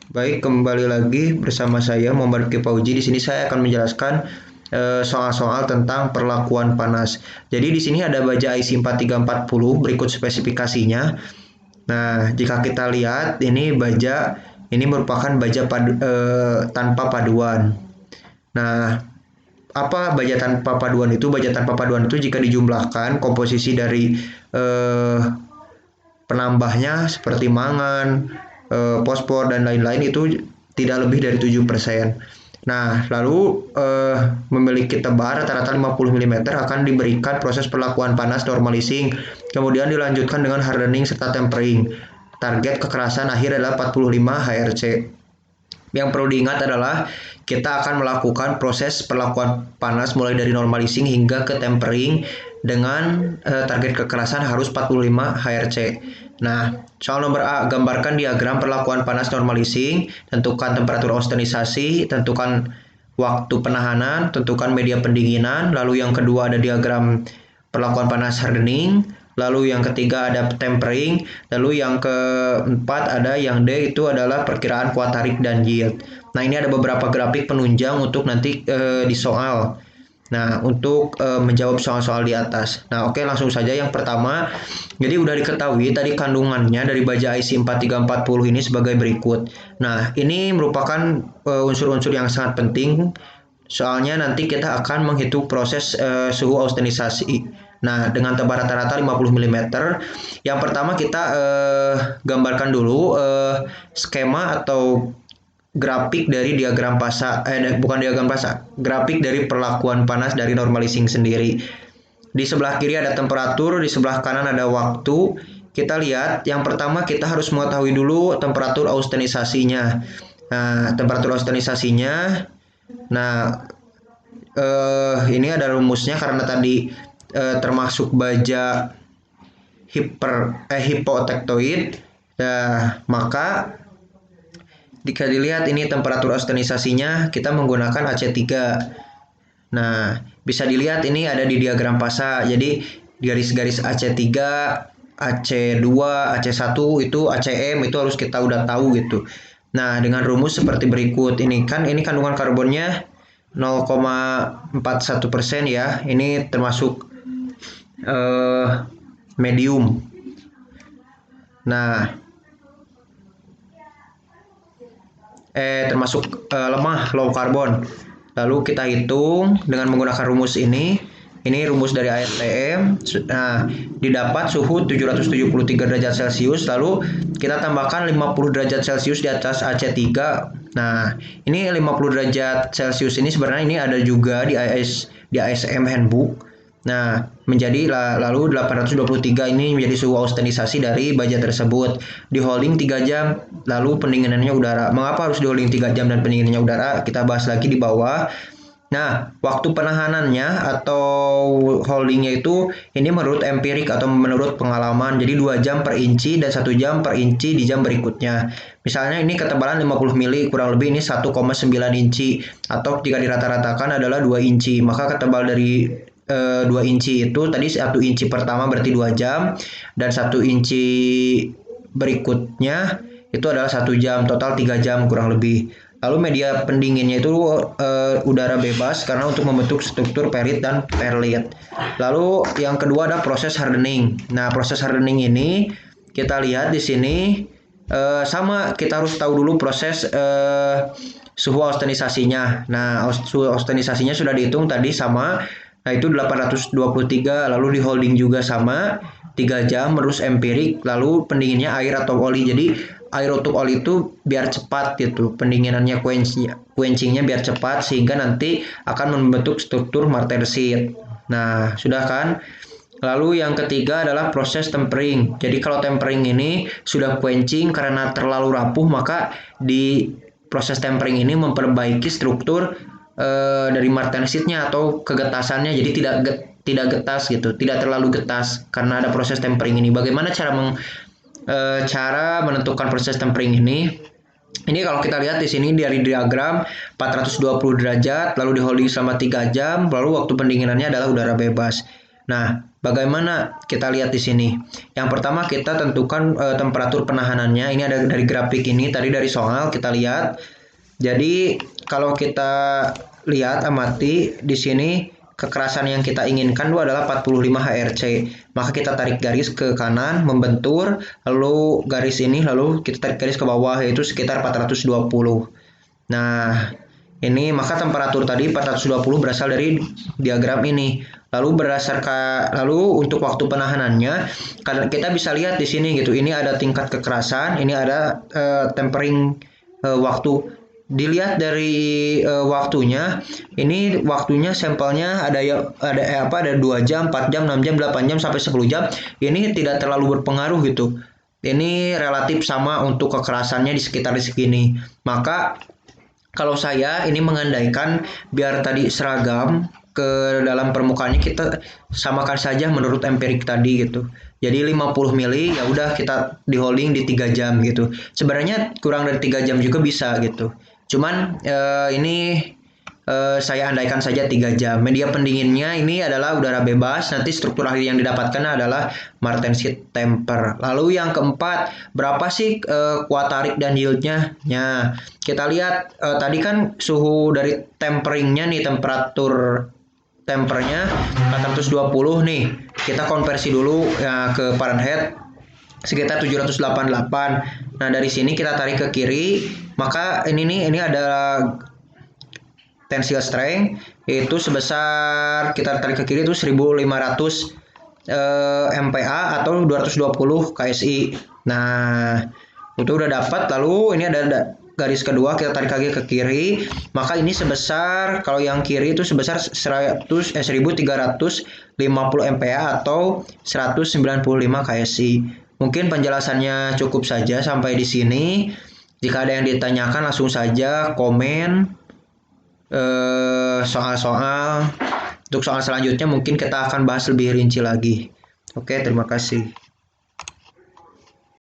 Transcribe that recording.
Baik, kembali lagi bersama saya Muhammad Kipauji. Di sini saya akan menjelaskan soal-soal tentang perlakuan panas. Jadi di sini ada baja IC 4340 berikut spesifikasinya. Nah, jika kita lihat ini baja ini merupakan baja tanpa paduan. Nah, apa baja tanpa paduan itu? Baja tanpa paduan itu jika dijumlahkan komposisi dari eh, penambahnya seperti mangan, fosfor dan lain-lain itu tidak lebih dari 7%. Nah, lalu memiliki tebal rata-rata 50 mm akan diberikan proses perlakuan panas normalizing, kemudian dilanjutkan dengan hardening serta tempering. Target kekerasan akhir adalah 45 HRC. Yang perlu diingat adalah kita akan melakukan proses perlakuan panas mulai dari normalizing hingga ke tempering dengan target kekerasan harus 45 HRC. Nah, soal nomor A, gambarkan diagram perlakuan panas normalizing, tentukan temperatur austenisasi, tentukan waktu penahanan, tentukan media pendinginan, lalu yang kedua ada diagram perlakuan panas hardening, lalu yang ketiga ada tempering, lalu yang keempat ada yang D itu adalah perkiraan kuat tarik dan yield. Nah, ini ada beberapa grafik penunjang untuk nanti di soal. Nah, untuk menjawab soal-soal di atas. Nah, oke, langsung saja yang pertama. Jadi udah diketahui tadi kandungannya dari baja IC 4340 ini sebagai berikut. Nah, ini merupakan unsur-unsur yang sangat penting. Soalnya nanti kita akan menghitung proses suhu austenisasi. Nah, dengan tebal rata-rata 50 mm. Yang pertama kita gambarkan dulu skema atau grafik dari diagram pasak, bukan diagram pasak, grafik dari perlakuan panas dari normalizing sendiri. Di sebelah kiri ada temperatur, di sebelah kanan ada waktu. Kita lihat, yang pertama kita harus mengetahui dulu temperatur austenisasinya. Nah, temperatur austenisasinya, nah ini ada rumusnya karena tadi termasuk baja hipotektoid. Nah, maka jika dilihat ini temperatur austenisasinya, kita menggunakan AC3. Nah, bisa dilihat ini ada di diagram PASA. Jadi garis-garis AC3, AC2, AC1 itu ACM itu harus kita udah tahu gitu. Nah, dengan rumus seperti berikut. Ini kandungan karbonnya 0,41% ya. Ini termasuk medium. Nah, termasuk lemah, low carbon. Lalu kita hitung dengan menggunakan rumus ini. Ini rumus dari ASTM. Nah, didapat suhu 773 derajat Celcius. Lalu kita tambahkan 50 derajat Celcius di atas AC3. Nah, ini 50 derajat Celcius ini sebenarnya ini ada juga di ASM handbook. Nah, menjadi lalu 823 ini menjadi suhu austenisasi dari baja tersebut. Di holding 3 jam, lalu pendinginannya udara. Mengapa harus di holding 3 jam dan pendinginannya udara? Kita bahas lagi di bawah. Nah, waktu penahanannya atau holdingnya itu ini menurut empirik atau menurut pengalaman. Jadi 2 jam per inci dan 1 jam per inci di jam berikutnya. Misalnya ini ketebalan 50 mili, kurang lebih ini 1,9 inci. Atau jika dirata-ratakan adalah 2 inci. Maka ketebal dari 2 inci itu tadi 1 inci pertama berarti 2 jam dan 1 inci berikutnya itu adalah 1 jam, total 3 jam kurang lebih. Lalu media pendinginnya itu udara bebas karena untuk membentuk struktur perit dan perlit. Lalu yang kedua ada proses hardening. Nah, proses hardening ini kita lihat di sini sama, kita harus tahu dulu proses suhu austenisasinya. Nah, suhu austenisasinya sudah dihitung tadi sama. Nah, itu 823, lalu di holding juga sama 3 jam, terus empirik, lalu pendinginnya air atau oli. Jadi air atau oli itu biar cepat gitu, pendinginannya quenchingnya biar cepat sehingga nanti akan membentuk struktur martensit. Nah, sudah kan? Lalu yang ketiga adalah proses tempering. Jadi kalau tempering ini sudah quenching karena terlalu rapuh, maka di proses tempering ini memperbaiki struktur dari martensitnya atau kegetasannya, jadi tidak getas gitu, tidak terlalu getas karena ada proses tempering ini. Bagaimana cara menentukan proses tempering ini? Ini kalau kita lihat di sini dari diagram 420 derajat, lalu di holding selama 3 jam, lalu waktu pendinginannya adalah udara bebas. Nah, Bagaimana kita lihat di sini? Yang pertama kita tentukan temperatur penahanannya. Ini ada dari grafik ini, tadi dari soal kita lihat. Jadi kalau kita lihat amati di sini kekerasan yang kita inginkan itu adalah 45 HRC. Maka kita tarik garis ke kanan, membentur, lalu garis ini, lalu kita tarik garis ke bawah yaitu sekitar 420. Nah, ini maka temperatur tadi 420 berasal dari diagram ini. Lalu untuk waktu penahanannya kita bisa lihat di sini gitu. Ini ada tingkat kekerasan, ini ada tempering waktu. Dilihat dari waktunya, ini waktunya sampelnya ada 2 jam, 4 jam, 6 jam, 8 jam sampai 10 jam. Ini tidak terlalu berpengaruh gitu. Ini relatif sama untuk kekerasannya di sekitar di segini. Maka kalau saya ini mengandaikan biar tadi seragam ke dalam permukaannya kita samakan saja menurut empirik tadi gitu. Jadi 50 mili ya udah kita di holding di 3 jam gitu. Sebenarnya kurang dari 3 jam juga bisa gitu. Cuman ini saya andaikan saja 3 jam. Media pendinginnya ini adalah udara bebas. Nanti struktur akhir yang didapatkan adalah martensit temper. Lalu yang keempat, berapa sih kuat tarik dan yieldnya? Nah, kita lihat tadi kan suhu dari temperingnya nih, temperatur tempernya 420 nih. Kita konversi dulu ya ke Fahrenheit sekitar 788. Nah, dari sini kita tarik ke kiri, maka ini ada tensile strength itu sebesar kita tarik ke kiri itu 1500 MPa atau 220 KSI. Nah, itu udah dapat. Lalu ini ada garis kedua kita tarik lagi ke kiri, maka ini sebesar kalau yang kiri itu sebesar 1350 MPa atau 195 KSI. Mungkin penjelasannya cukup saja sampai di sini. Jika ada yang ditanyakan langsung saja komen soal-soal. Untuk soal selanjutnya mungkin kita akan bahas lebih rinci lagi. Oke, terima kasih.